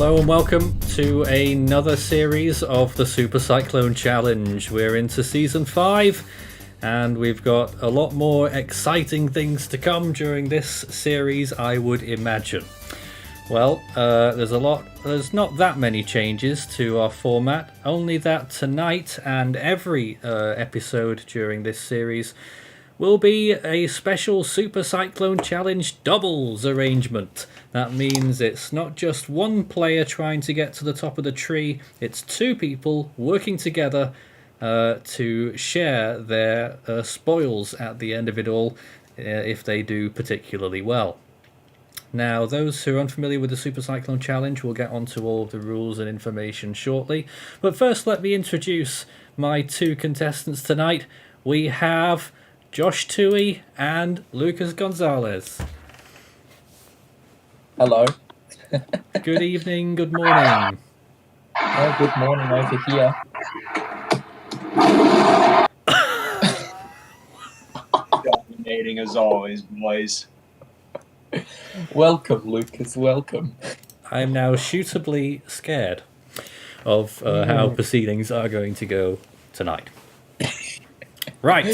Hello and welcome to another series of the Super Cyclone Challenge. We're into Season 5 and we've got a lot more exciting things to come during this series, I would imagine. Well, there's not that many changes to our format, only that tonight and every episode during this series will be a special Super Cyclone Challenge doubles arrangement. That means it's not just one player trying to get to the top of the tree, it's two people working together to share their spoils at the end of it all, if they do particularly well. Now, those who are unfamiliar with the Super Cyclone Challenge will get onto all of the rules and information shortly. But first, let me introduce my two contestants tonight. We have Josh Toohey and Lucas Gonzalez. Hello. Good evening, good morning. Oh, good morning over here. Dominating as always, boys. Welcome, Lucas, welcome. I'm now suitably scared of how proceedings are going to go tonight. Right.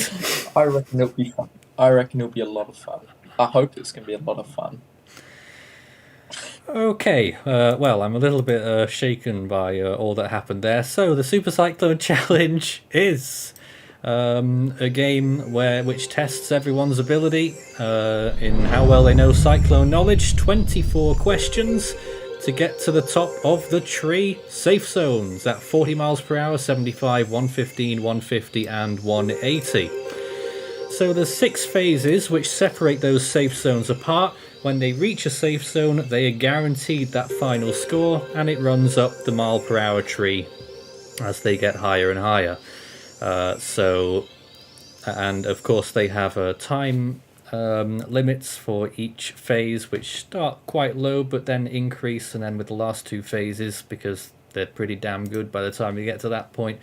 I reckon it'll be fun. I reckon it'll be a lot of fun. I hope it's going to be a lot of fun. Okay, well, I'm a little bit shaken by all that happened there. So, the Super Cyclone Challenge is a game which tests everyone's ability in how well they know Cyclone knowledge. 24 questions to get to the top of the tree. Safe zones at 40 miles per hour, 75, 115, 150 and 180. So there's 6 phases which separate those safe zones apart. When they reach a safe zone, they are guaranteed that final score, and it runs up the mile per hour tree as they get higher and higher. And of course they have time limits for each phase, which start quite low but then increase, and then with the last 2 phases, because they're pretty damn good by the time we get to that point,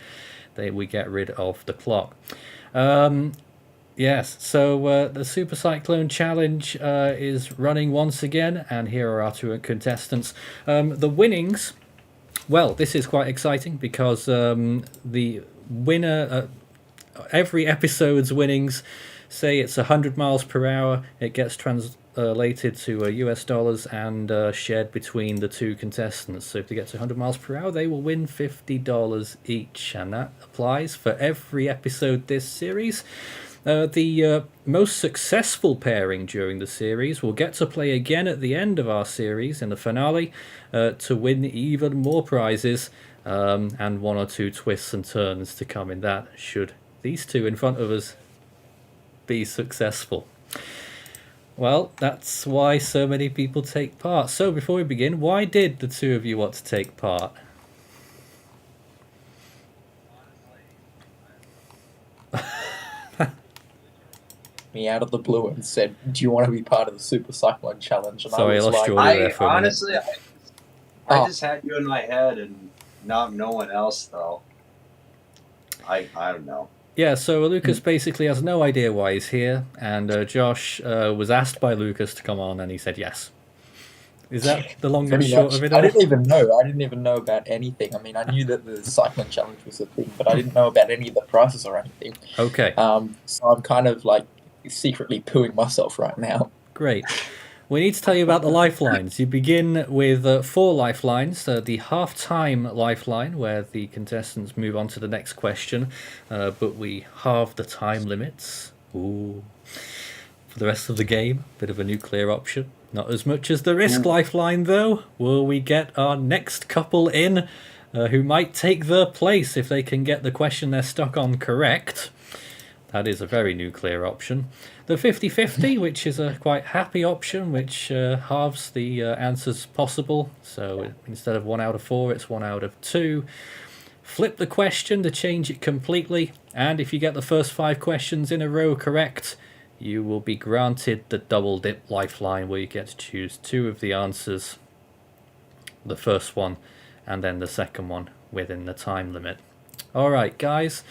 we get rid of the clock. Yes, so the Super Cyclone Challenge is running once again, and here are our 2 contestants. The winnings, well, this is quite exciting because the winner, every episode's winnings, say it's 100 miles per hour, it gets translated to US dollars and shared between the 2 contestants. So if they get to 100 miles per hour, they will win $50 each, and that applies for every episode this series. The most successful pairing during the series will get to play again at the end of our series in the finale to win even more prizes and 1 or 2 twists and turns to come in that, should these 2 in front of us be successful. Well, that's why so many people take part. So before we begin, why did the 2 of you want to take part? Me out of the blue and said, "Do you want to be part of the Super Cyclone Challenge?" And Sorry, I was I lost like, you audio there for a minute. Honestly, I just had you in my head and not no one else, though. I don't know. Yeah, so Lucas basically has no idea why he's here, and Josh was asked by Lucas to come on, and he said yes. Is that the long and pretty short much. of it I all? didn't even know. I didn't even know about anything. I mean, I knew that the Cyclone Challenge was a thing, but I didn't know about any of the prizes or anything. Okay. So I'm kind of like secretly pooing myself right now. Great. We need to tell you about the lifelines. You begin with 4 lifelines. The half-time lifeline, where the contestants move on to the next question, but we halve the time limits. Ooh. For the rest of the game, bit of a nuclear option. Not as much as the risk lifeline, though. Will we get our next couple in who might take their place if they can get the question they're stuck on correct? That is a very nuclear option. The 50-50, which is a quite happy option, which halves the answers possible. So instead of 1 out of 4, it's 1 out of 2. Flip the question to change it completely. And if you get the first 5 questions in a row correct, you will be granted the double dip lifeline, where you get to choose 2 of the answers. The first one and then the second one within the time limit. Alright, guys.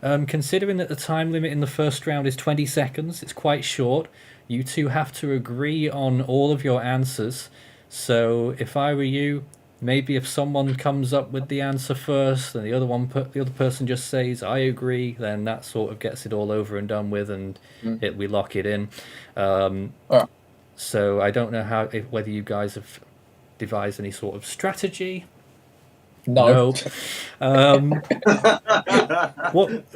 Considering that the time limit in the first round is 20 seconds, it's quite short. You 2 have to agree on all of your answers. So if I were you, maybe if someone comes up with the answer first and the other person just says I agree, then that sort of gets it all over and done with, and we lock it in. So I don't know whether you guys have devised any sort of strategy. No.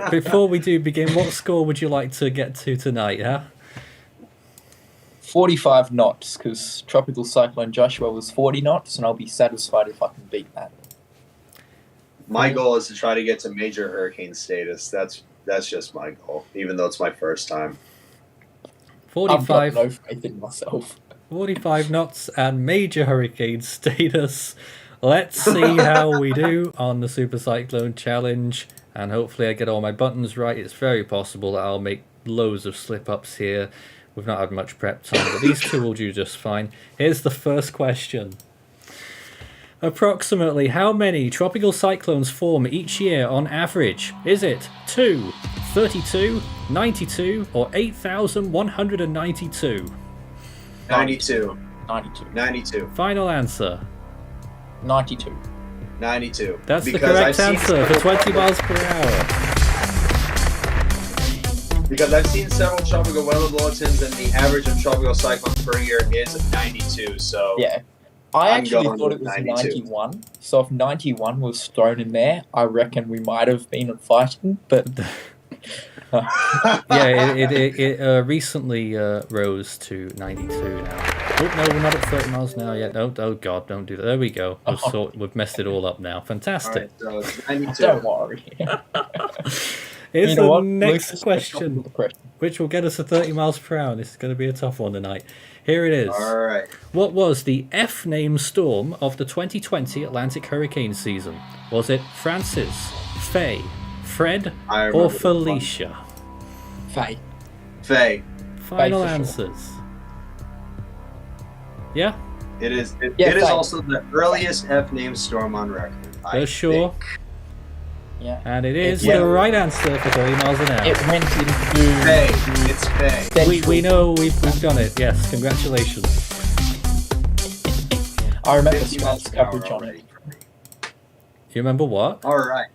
Before we do begin, what score would you like to get to tonight? 45 knots, because Tropical Cyclone Joshua was 40 knots, and I'll be satisfied if I can beat that. My goal is to try to get to major hurricane status. That's just my goal, even though it's my first time. 45. I've got no faith in myself. 45 knots and major hurricane status. Let's see how we do on the Super Cyclone Challenge, and hopefully I get all my buttons right. It's very possible that I'll make loads of slip-ups here. We've not had much prep time, but these two will do just fine. Here's the first question. Approximately how many tropical cyclones form each year on average? Is it 2, 32, 92, or 8,192? 92. 92. 92. Final answer. 92. 92. That's the correct answer for 20 miles per hour. Because I've seen several tropical weather bulletins, and the average of tropical cyclones per year is 92. So Yeah. I I'm actually going thought it with was 92. 91. So if 91 was thrown in there, I reckon we might have been fighting, but Yeah, it recently rose to 92 now. Oh, no, we're not at 30 miles an hour yet. Oh God, don't do that. There we go. We've messed it all up now. Fantastic. All right, so it's 92. don't worry. Here's You know the what? next Lucas, question, which will get us to 30 miles per hour. This is going to be a tough one tonight. Here it is. All right. What was the F-name storm of the 2020 Atlantic hurricane season? Was it Francis, Faye, Fred, I or remember this one. Felicia? Faye. Faye. Final for sure. answers. Yeah? It is. It Yeah, is Faye. also the earliest F-name storm on record. For sure. Yeah. And it is Yeah. the right answer for 30 miles an hour. It went into Faye. It's Faye. We know we've done it. Yes, congratulations. I remember 50 miles Scott's per hour coverage on already. it. You remember what? All right.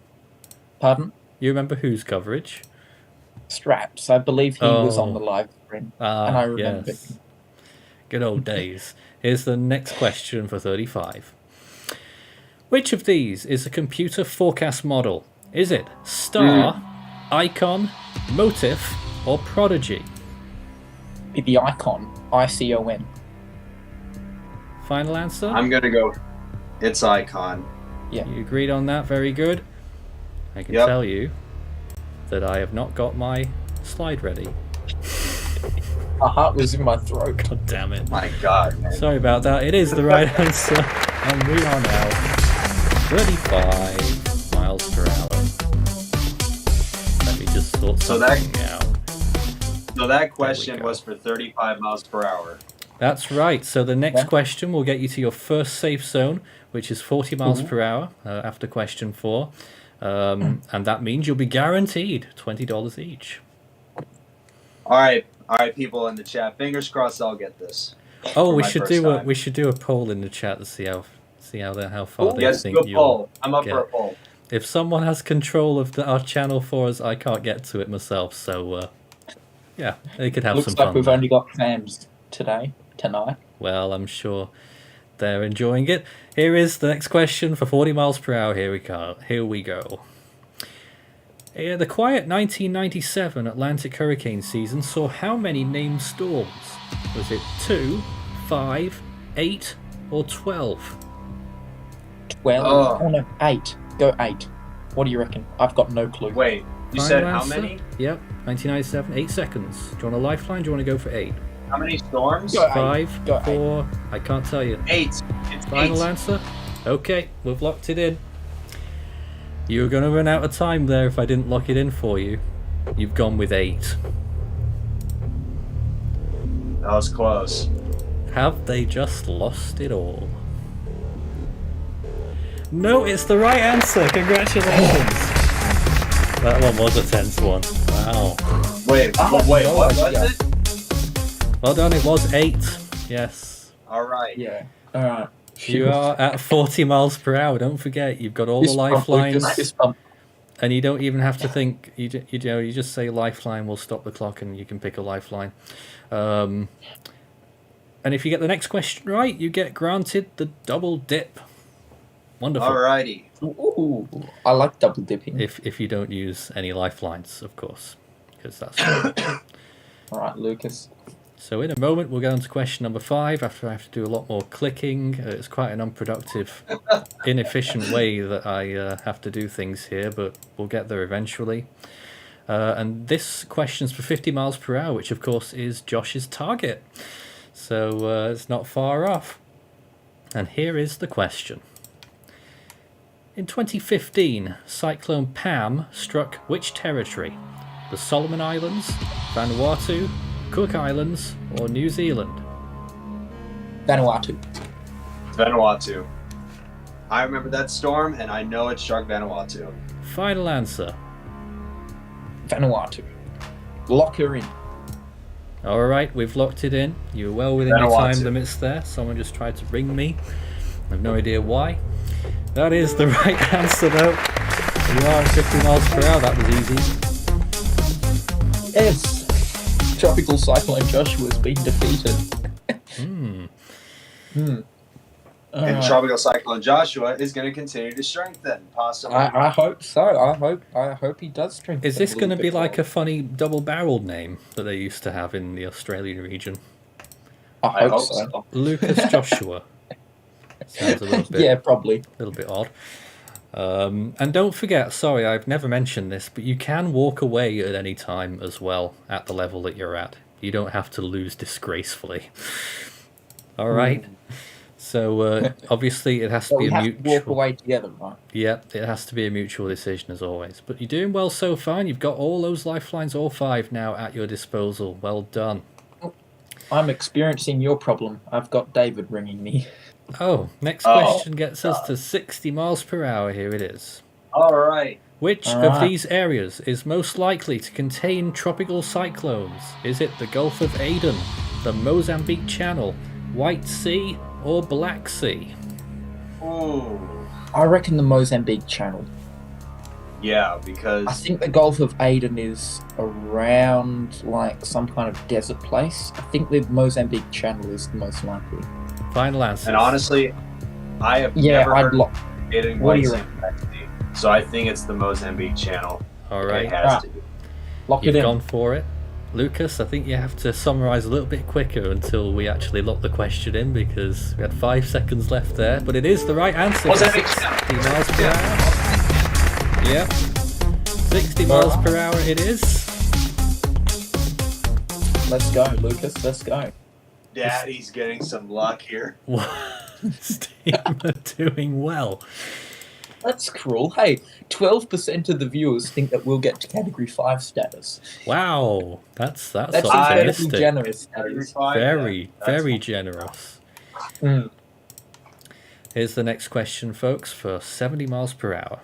Pardon? You remember whose coverage? Straps. I believe he was Oh. on the live stream. And I remember yes. Good old days. Here's the next question for 35. Which of these is a computer forecast model? Is it Star, Icon, Motif, or Prodigy? Be the icon. ICON. Final answer? I'm gonna go. It's Icon. You agreed on that? Very good. I can Yep. tell you that I have not got my slide ready. My heart was in my throat. God damn it. My God, man. Sorry about that. It is the right answer. And we are now 35 miles per hour. Let me just sort So something out. So that question go. was for 35 miles per hour. That's right. So the next Yeah. question will get you to your first safe zone, which is 40 miles per hour after question 4. And that means you'll be guaranteed $20 each. All right, people in the chat. Fingers crossed, I'll get this. Oh, For we my should first do time. a poll in the chat to see how far they Yes, think good you'll poll. I'm up get. for a poll. If someone has control of our channel for us, I can't get to it myself. So yeah, they could have Looks some like fun. we've there. only got fans tonight. Well, I'm sure they're enjoying it. Here is the next question for 40 miles per hour. Here we go. The quiet 1997 Atlantic hurricane season saw how many named storms? Was it 2, 5, 8, or 12? 12. Oh. Oh no, 8. Go 8. What do you reckon? I've got no clue. Wait, you Final said how answer? many? Yep, 1997, 8 seconds. Do you want a lifeline? Do you want to go for 8? How many storms? Go 8. 5, Go 8. 4, I can't tell you. 8. It's Final 8. answer? Okay, we've locked it in. You were going to run out of time there if I didn't lock it in for you. You've gone with 8. That was close. Have they just lost it all? No, it's the right answer. Congratulations. That one was a tense one. Wow. Wait, I have what no was idea. it? Well done, it was 8. Yes. All right. Yeah. Alright. You are at 40 miles per hour. Don't forget, you've got all the lifelines, Fist bump. and you don't even have to think. You just say lifeline will stop the clock, and you can pick a lifeline. And if you get the next question right, you get granted the double dip. Wonderful. Alrighty. Ooh, I like double dipping. If you don't use any lifelines, of course, because that's. All right, Lucas. So in a moment, we'll go on to question number 5 after I have to do a lot more clicking. It's quite an unproductive, inefficient way that I have to do things here, but we'll get there eventually. And this question's for 50 miles per hour, which of course is Josh's target. So it's not far off. And here is the question. In 2015, Cyclone Pam struck which territory? The Solomon Islands, Vanuatu, Cook Islands, or New Zealand? Vanuatu. Vanuatu. I remember that storm, and I know it struck Vanuatu. Final answer. Vanuatu. Lock her in. All right, we've locked it in. You're well within your Vanuatu. time limits there. Someone just tried to ring me. I have no idea why. That is the right answer, though. You are at 50 miles per hour. That was easy. Yes. Tropical Cyclone Joshua has been defeated. And Tropical Cyclone Joshua is going to continue to strengthen, possibly. I hope so. I hope he does strengthen. Is this going to little be bit like more. a funny double-barreled name that they used to have in the Australian region? I hope so. Lucas Joshua. Sounds a little bit odd. And don't forget, sorry, I've never mentioned this, but you can walk away at any time as well at the level that you're at. You don't have to lose disgracefully. All right. So obviously it has to So be we a have to mutual. walk away together, right? Yeah, it has to be a mutual decision as always. But you're doing well so far. And you've got all those lifelines, all 5 now at your disposal. Well done. I'm experiencing your problem. I've got David ringing me. Oh, next question gets us to 60 miles per hour. Here it is. All right. Which of these areas is most likely to contain tropical cyclones? Is it the Gulf of Aden, the Mozambique Channel, White Sea, or Black Sea? Ooh. I reckon the Mozambique Channel. Yeah, I because think the Gulf of Aden is around like some kind of desert place. I think the Mozambique Channel is the most likely. Final answer. and honestly, I have Yeah, never I'd heard lock. of it in What do White you Sea reckon? Black Sea. So I think it's the Mozambique Channel. All It right, has to be. Lock you've it in. gone for it. Lucas, I think you have to summarise a little bit quicker until we actually lock the question in because we had 5 seconds left there. But it is the right answer. Mozambique 60 Channel. miles per hour. Yep. 60 miles per hour it is. Let's go, Lucas. Let's go. Daddy's getting some luck here. Steam are doing well. That's cruel. Hey, 12% of the viewers think that we'll get to Category 5 status. Wow, that's That's incredibly optimistic. generous. That is. Very, That's very fine. generous. Mm. Here's the next question, folks, for 70 miles per hour.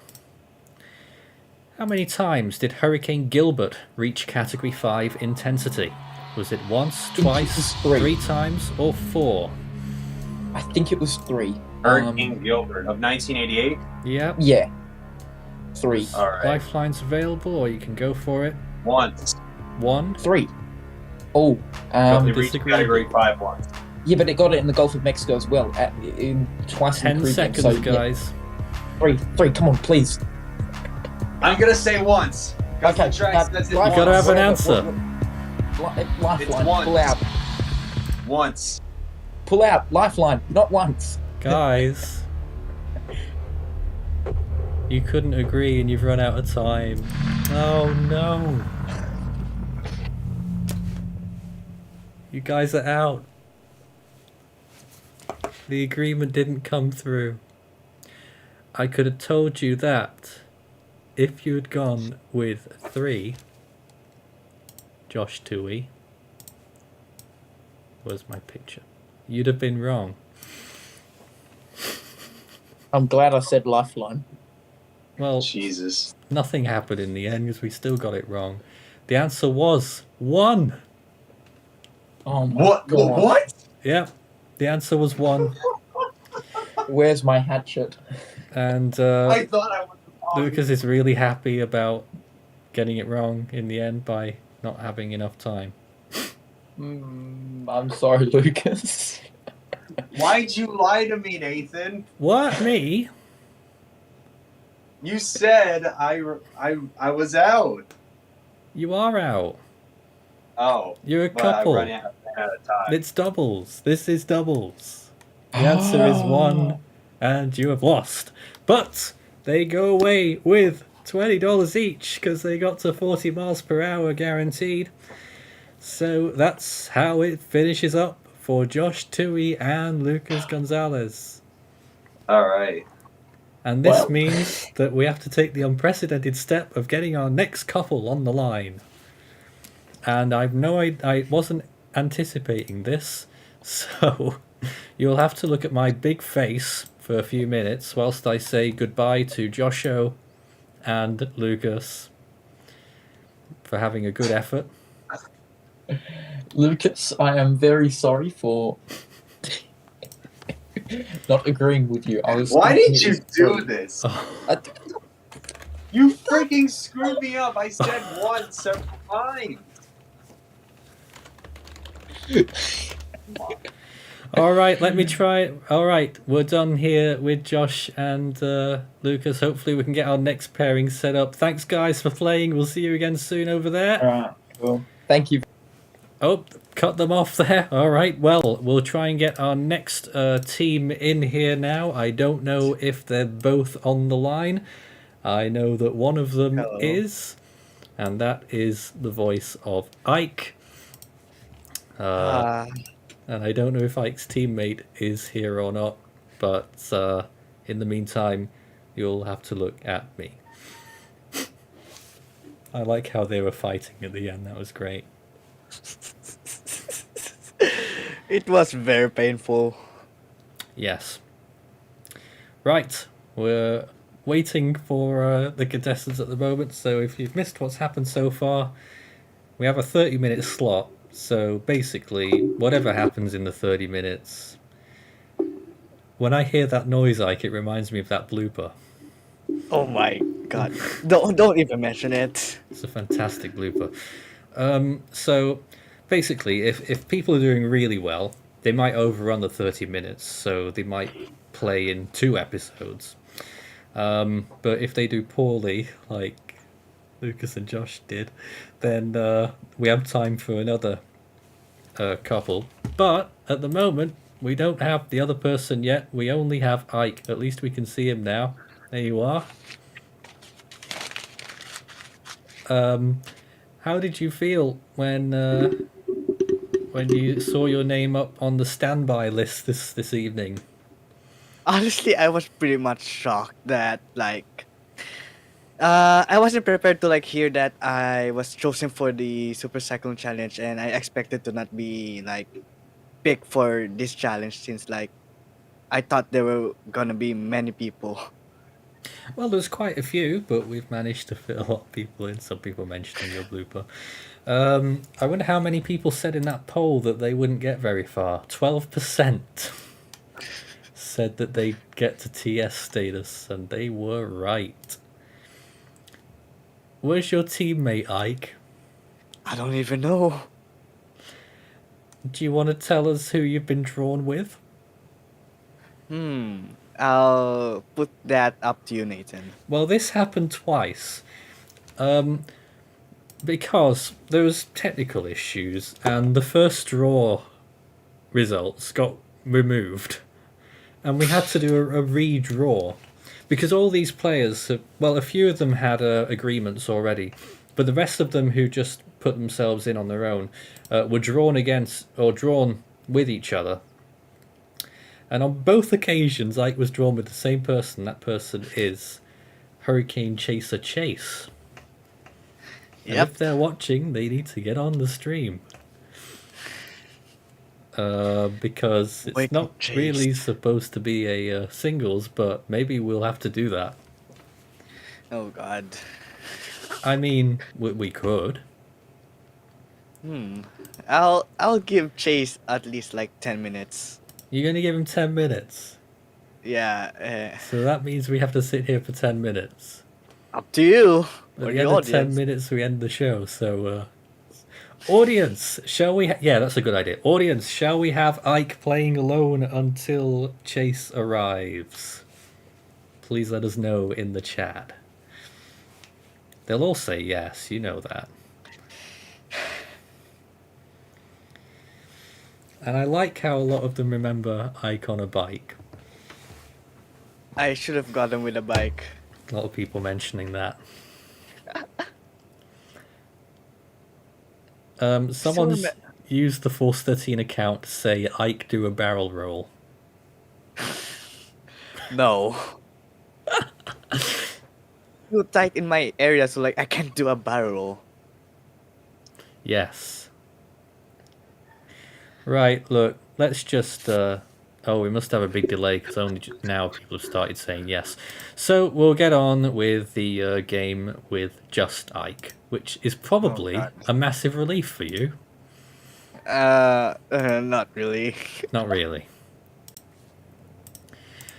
How many times did Hurricane Gilbert reach Category 5 intensity? Was it once, think it twice, was 3. 3 times, or 4? I think it was 3. Hurricane Gilbert of 1988. Yep. Yeah. 3. All right. Lifelines available, or you can go for it. Once. 1. 3. Oh, They reached disagree. Category 5 once. yeah, but it got it in the Gulf of Mexico as well. Twice in 10 the Caribbean. seconds, So, yeah, guys. 3. Come on, please. I'm gonna say once. 'Cause Okay, the track now, says it You gotta once. have an answer. Lifeline. once. Pull out. Once. Pull out. Lifeline. Not once. Guys. You couldn't agree and you've run out of time. Oh no. You guys are out. The agreement didn't come through. I could have told you that if you had gone with 3, Josh Toohey was my picture. You'd have been wrong. I'm glad I said Lifeline. Well, Jesus. nothing happened in the end because we still got it wrong. The answer was 1. Oh my What? God. What? Yep, the answer was 1. Where's my hatchet? And I thought I was wrong. Lucas is really happy about getting it wrong in the end by not having enough time. I'm sorry, Lucas. Why'd you lie to me, Nathan? What? Me? You said I was out. You are out. Oh, You're a but couple. I ran out of time. It's doubles. This is doubles. The answer is 1, and you have lost. But they go away with $20 each because they got to 40 miles per hour guaranteed. So that's how it finishes up for Josh Tui and Lucas Gonzalez. All right. And this Well. means that we have to take the unprecedented step of getting our next couple on the line. And I wasn't anticipating this, so you'll have to look at my big face for a few minutes whilst I say goodbye to Josho and Lucas for having a good effort. Lucas, I am very sorry for not agreeing with you. Why did you do this? I think You freaking screwed me up. I said 1 several times. Alright, let me try. Alright, we're done here with Josh and Lucas. Hopefully we can get our next pairing set up. Thanks guys for playing. We'll see you again soon over there. Alright, cool. Thank you. Oh, cut them off there. Alright, well, we'll try and get our next team in here now. I don't know if they're both on the line. I know that one of them is, and that is the voice of Ike. And I don't know if Ike's teammate is here or not, but in the meantime, you'll have to look at me. I like how they were fighting at the end. That was great. It was very painful. Yes. Right, we're waiting for the contestants at the moment, so if you've missed what's happened so far, we have a 30-minute slot. So basically, whatever happens in the 30 minutes, when I hear that noise, Ike, it reminds me of that blooper. Oh my god! Don't even mention it. It's a fantastic blooper. So basically, if people are doing really well, they might overrun the 30 minutes, so they might play in 2 episodes. But if they do poorly, like Lucas and Josh did, then we have time for another couple. But at the moment, we don't have the other person yet. We only have Ike. At least we can see him now. There you are. How did you feel when you saw your name up on the standby list this evening? Honestly, I was pretty much shocked that I wasn't prepared to hear that I was chosen for the Super Cyclone challenge, and I expected to not be picked for this challenge since I thought there were gonna be many people. Well, there's quite a few, but we've managed to fit a lot of people in. Some people mentioning your blooper. I wonder how many people said in that poll that they wouldn't get very far. 12% said that they'd get to TS status, and they were right. Where's your teammate, Ike? I don't even know. Do you want to tell us who you've been drawn with? I'll put that up to you, Nathan. Well, this happened twice. Because there was technical issues, and the first draw results got removed. And we had to do a redraw. Because all these players, a few of them had agreements already, but the rest of them who just put themselves in on their own were drawn against or drawn with each other. And on both occasions, Ike was drawn with the same person. That person is Hurricane Chaser Chase. And Yep. if they're watching, they need to get on the stream. Because it's Wait, not Chase. really supposed to be a singles, but maybe we'll have to do that. Oh god. I mean, we could. I'll give Chase at least 10 minutes. You're going to give him 10 minutes. Yeah. So that means we have to sit here for 10 minutes. Up to you. At Or the the end of 10 audience. minutes, we end the show. So, audience, shall we? Yeah, that's a good idea. Audience, shall we have Ike playing alone until Chase arrives? Please let us know in the chat. They'll all say yes, you know that. And I like how a lot of them remember Ike on a bike. I should have gotten with a bike. A lot of people mentioning that. Someone's So used the Force 13 account to say Ike do a barrel roll. No. Too tight in my area, so like I can't do a barrel roll. Yes. Right, look, let's just... oh, we must have a big delay because only now people have started saying yes. So we'll get on with the game with just Ike, which is probably God. a massive relief for you. Not really. Not really.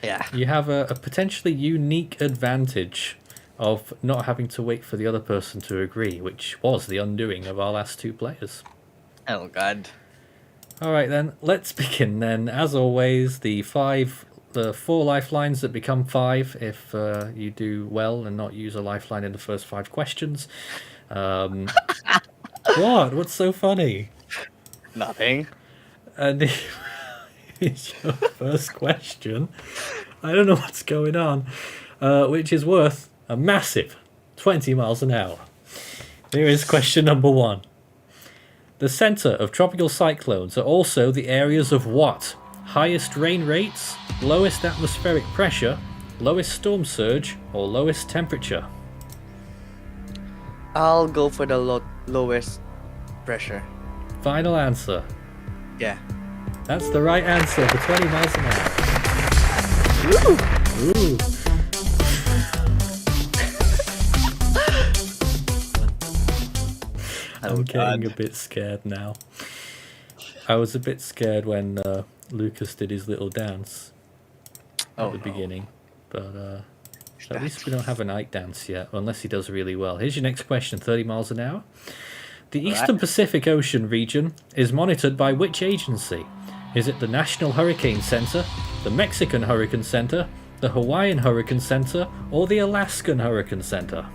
Yeah. You have a potentially unique advantage of not having to wait for the other person to agree, which was the undoing of our last two players. Oh God. Alright then, let's begin then. As always, the 4 lifelines that become 5 if you do well and not use a lifeline in the first 5 questions. What? What's so funny? Nothing. And it's your first question. I don't know what's going on. Which is worth a massive 20 miles an hour. Here is question number 1. The center of tropical cyclones are also the areas of what? Highest rain rates, lowest atmospheric pressure, lowest storm surge, or lowest temperature? I'll go for the lowest pressure. Final answer. Yeah. That's the right answer for 20 miles an hour. Ooh. I'm getting a bit scared now. I was a bit scared when Lucas did his little dance at the beginning, but at least we don't have an Ike dance yet, unless he does really well. Here's your next question, 30 miles an hour. The Eastern Pacific Ocean region is monitored by which agency? Is it the National Hurricane Center, the Mexican Hurricane Center, the Hawaiian Hurricane Center, or the Alaskan Hurricane Center?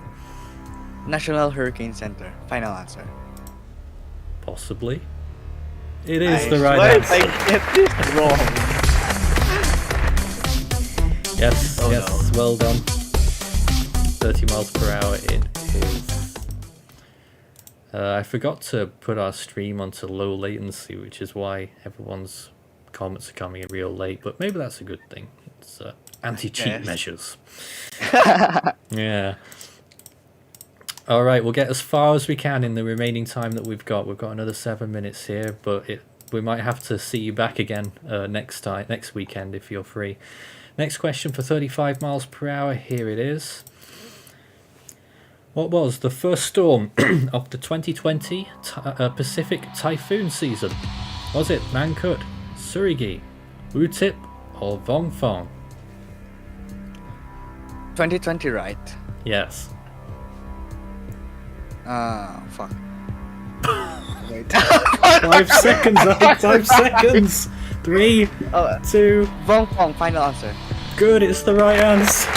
National Hurricane Center. Final answer. Possibly. It is the right answer. I get this wrong. Yes, Oh, yes, well done. 30 miles per hour it is. I forgot to put our stream onto low latency, which is why everyone's comments are coming in real late, but maybe that's a good thing. It's anti-cheat measures. Yeah. All right, we'll get as far as we can in the remaining time that we've got. We've got another 7 minutes here, but we might have to see you back again next weekend if you're free. Next question for 35 miles per hour. Here it is. What was the first storm of the 2020 Pacific typhoon season? Was it Mangkhut, Surigi, Utip, or Vongfong? 2020, right? Yes. Fuck. Wait. 5 seconds, 5 seconds. 3, 2. Vongfong, final answer. Good, it's the right answer.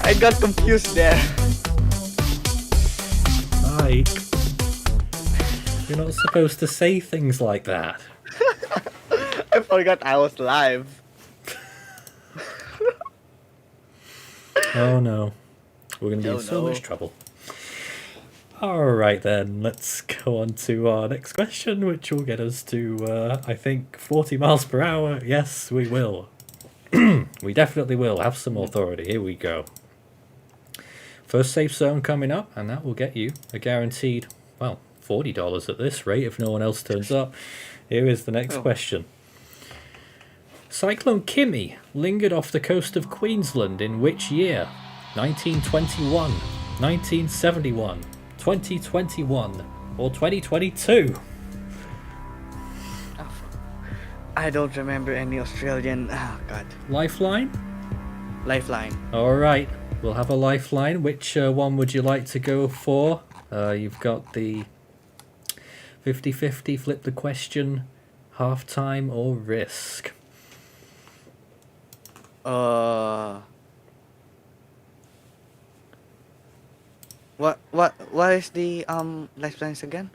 I got confused there. Ike, you're not supposed to say things like that. I forgot I was live. Oh no. We're going to be in so much trouble. Alright then, let's go on to our next question, which will get us to, I think, 40 miles per hour. Yes, we will. We definitely will have some authority. Here we go. First safe zone coming up, and that will get you a guaranteed, well, $40 at this rate if no one else turns up. Here is the next question. Cyclone Kimmy lingered off the coast of Queensland in which year? 1921, 1971, 2021, or 2022? I don't remember any Australian. Oh God. Lifeline? Lifeline. All right, we'll have a lifeline. Which one would you like to go for? You've got the 50-50, flip the question, half-time or risk. What is the lifelines again?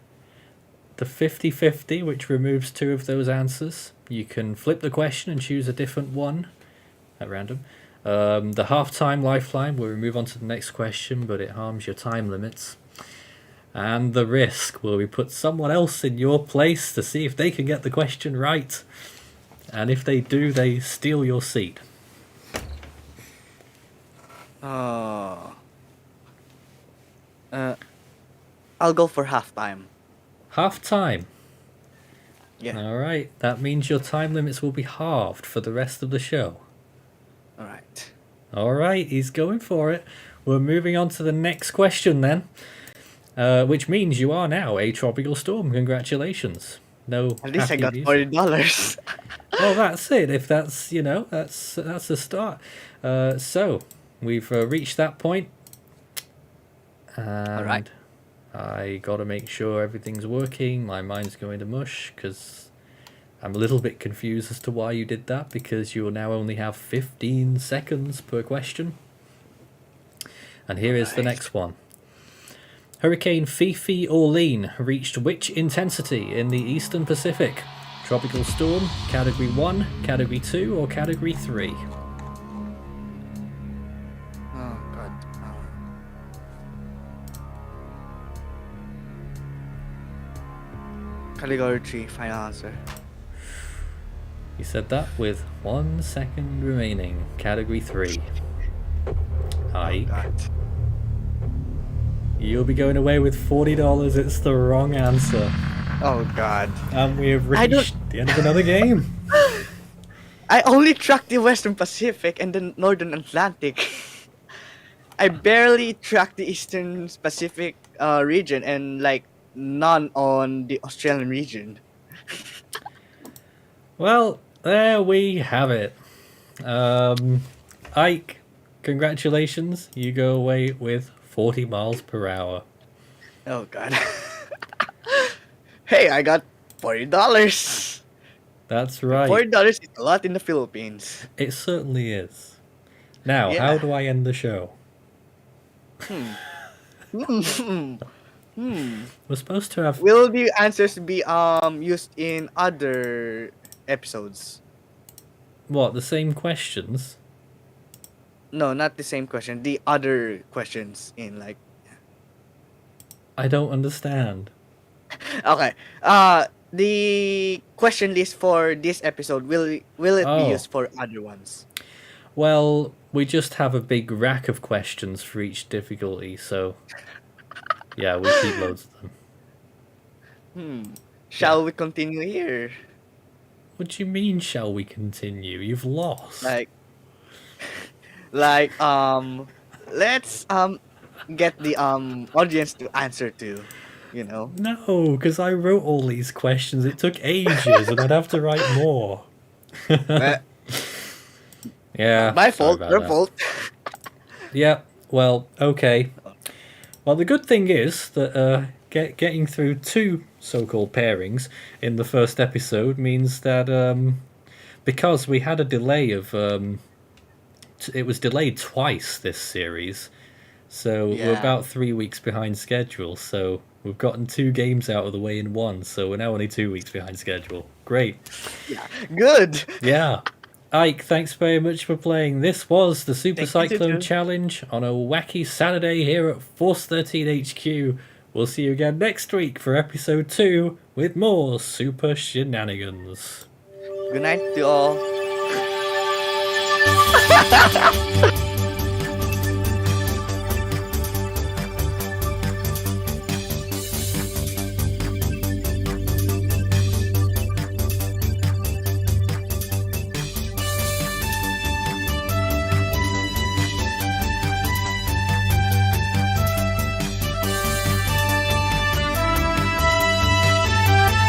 The 50-50, which removes two of those answers. You can flip the question and choose a different one at random. The half-time lifeline will move on to the next question, but it harms your time limits. And the risk, where we put someone else in your place to see if they can get the question right. And if they do, they steal your seat. I'll go for halftime. Half-time. Yeah. Alright, that means your time limits will be halved for the rest of the show. All right. Alright, he's going for it. We're moving on to the next question then. Which means you are now a tropical storm. Congratulations. No. At least I happy got music. $40. Well, that's it. If that's that's a start. So we've reached that point. And All right. I got to make sure everything's working. My mind's going to mush because I'm a little bit confused as to why you did that, because you will now only have 15 seconds per question. And here is the next one. Hurricane Fifi Orlean reached which intensity in the Eastern Pacific? Tropical storm, Category 1, Category 2, or Category 3? Oh God. Category 3, final answer. You said that with 1 second remaining. Category 3. Ike, God. you'll be going away with $40. It's the wrong answer. Oh God. And we have I don't- reached the end of another game. I only tracked the Western Pacific and the Northern Atlantic. I barely tracked the Eastern Pacific region and like none on the Australian region. Well, there we have it. Ike, congratulations. You go away with 40 miles per hour. Oh God. Hey, I got $40. That's right. $40 is a lot in the Philippines. It certainly is. Now, Yeah. how do I end the show? We're supposed to have... Will the answers be used in other episodes? What, the same questions? No, not the same question. The other questions in like. I don't understand. Okay. The question list for this episode will it Oh. be used for other ones? Well, we just have a big rack of questions for each difficulty, so... Yeah, we keep loads of them. Shall we continue here? What do you mean, shall we continue? You've lost. Like, let's get the audience to answer to, you know. No, because I wrote all these questions. It took ages, and I'd have to write more. Yeah. My sorry fault. about Your that. fault. Yeah. Well, okay. Well, the good thing is that getting through two so-called pairings in the first episode means that because we had a delay of it was delayed twice this series, so we're Yeah. about 3 weeks behind schedule. So we've gotten 2 games out of the way in one, so we're now only 2 weeks behind schedule. Great. Good. Yeah. Ike, thanks very much for playing. This was the Super Thank you, Cyclone Tutu. Challenge on a wacky Saturday here at Force 13 HQ. We'll see you again next week for episode 2 with more super shenanigans. Good night to all.